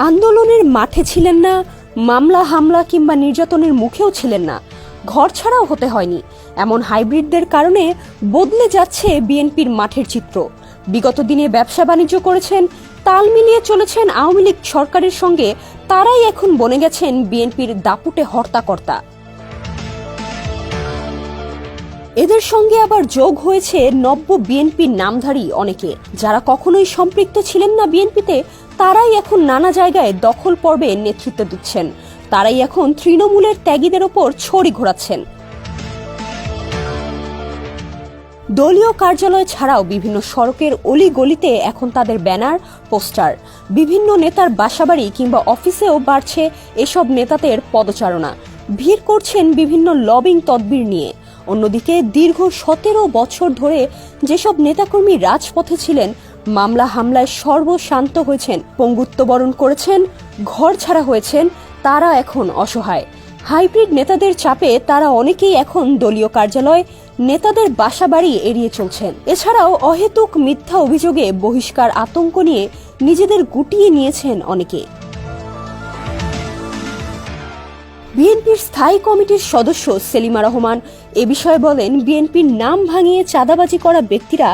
আন্দোলনের মাঠে ছিলেন না, মামলা হামলা কিংবা নির্যাতনের মুখেও ছিলেন না, ঘর ছাড়াও হতে হয়নি। এমন হাইব্রিডদের কারণে বদলে যাচ্ছে বিএনপির মাঠের চিত্র। বিগত দিনে ব্যবসা বাণিজ্য করেছেন, তাল মিলিয়ে চলেছেন আওয়ামী লীগ সরকারের সঙ্গে, তারাই এখন বনে গেছেন বিএনপির দাপুটে হর্তাকর্তা। এদের সঙ্গে আবার যোগ হয়েছে নব্য বিএনপির নামধারী অনেকে, যারা কখনোই সম্পৃক্ত ছিলেন না বিএনপিতে, তারাই এখন নানা জায়গায় দখল পর্বে নেতৃত্ব দিচ্ছেন। তারাই এখন তৃণমূলের ত্যাগীদের ওপর ছড়ি ঘোরাচ্ছেন। দলীয় কার্যালয় ছাড়াও বিভিন্ন সড়কের অলি গলিতে এখন তাদের ব্যানার, পোস্টার। বিভিন্ন নেতার বাসাবাড়ি কিংবা অফিসেও বাড়ছে এসব নেতাদের পদচারণা। ভিড় করছেন বিভিন্ন লবিং তদবির নিয়ে। অন্যদিকে দীর্ঘ 17 বছর ধরে যেসব নেতাকর্মী রাজপথে ছিলেন, মামলা হামলায় সর্বশান্ত হয়েছেন, পঙ্গুত্ববরণ করেছেন, ঘর ছাড়া হয়েছেন, তারা এখন অসহায়। হাইব্রিড নেতাদের চাপে তারা অনেকেই এখন দলীয় কার্যালয়, নেতাদের বাসাবাড়ি এড়িয়ে চলছেন। এছাড়াও অহেতুক মিথ্যা অভিযোগে বহিষ্কার আতঙ্ক নিয়ে নিজেদের গুটিয়ে নিয়েছেন অনেকে। বিএনপির স্থায়ী কমিটির সদস্য সেলিমা রহমান এ বিষয়ে বলেন, বিএনপির নাম ভাঙিয়ে চাঁদাবাজি করা ব্যক্তিরা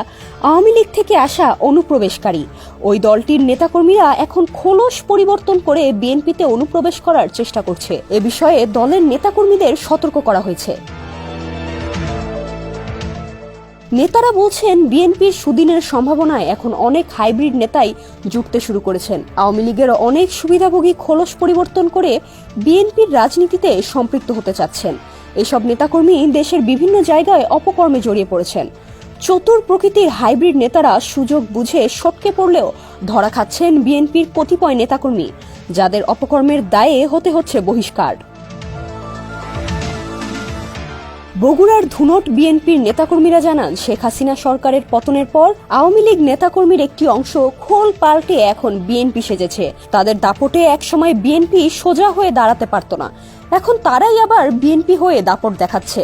আওয়ামী লীগ থেকে আসা অনুপ্রবেশকারী। ওই দলটির নেতাকর্মীরা এখন খোলস পরিবর্তন করে বিএনপিতে অনুপ্রবেশ করার চেষ্টা করছে। এ বিষয়ে দলের নেতাকর্মীদের সতর্ক করা হয়েছে। নেতারা বলছেন, বিএনপির সুদিনের সম্ভাবনায় এখন অনেক হাইব্রিড নেতাই যুক্তে শুরু করেছেন। আওয়ামী লীগের অনেক সুবিধাভোগী খোলস পরিবর্তন করে বিএনপির রাজনীতিতে সম্পৃক্ত হতে চাচ্ছেন। এসব নেতাকর্মী দেশের বিভিন্ন জায়গায় অপকর্মে জড়িয়ে পড়েছেন। চতুর প্রকৃতির হাইব্রিড নেতারা সুযোগ বুঝে সটকে পড়লেও ধরা খাচ্ছেন বিএনপির কতিপয় নেতাকর্মী, যাদের অপকর্মের দায়ে হতে হচ্ছে বহিষ্কার। বগুড়ার ধুনট বিএনপির নেতাকর্মীরা জানান, শেখ হাসিনা সরকারের পতনের পর আওয়ামী লীগ নেতাকর্মীর একটি অংশ খোল পাল্টে এখন বিএনপি সেজেছে। তাদের দাপটে একসময় বিএনপি সোজা হয়ে দাঁড়াতে পারত না, এখন তারাই আবার বিএনপি হয়ে দাপট দেখাচ্ছে।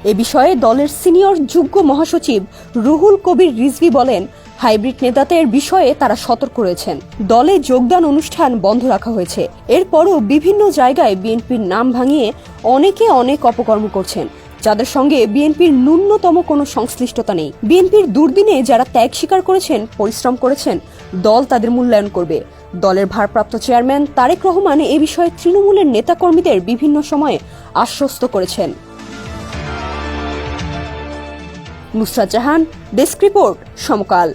এ বিষয়ে দলের সিনিয়র যুগ্ম মহাসচিব রুহুল কবির রিজভী বলেন, হাইব্রিড নেতাদের বিষয়ে তারা সতর্ক রয়েছেন। দলে যোগদান অনুষ্ঠান বন্ধ রাখা হয়েছে। এরপরও বিভিন্ন জায়গায় বিএনপির নাম ভাঙিয়ে অনেকে অনেক অপকর্ম করছেন, যাদের সঙ্গে বিএনপির ন্যূনতম কোনো সংশ্লিষ্টতা নেই। বিএনপির দুর্দিনে যারা ত্যাগ স্বীকার করেছেন, পরিশ্রম করেছেন, দল তাদের মূল্যায়ন করবে। দলের ভারপ্রাপ্ত চেয়ারম্যান তারেক রহমান এ বিষয়ে তৃণমূলের নেতাকর্মীদের বিভিন্ন সময়ে আশ্বস্ত করেছেন। নুসরাত জাহান, ডেস্ক রিপোর্ট, সমকাল।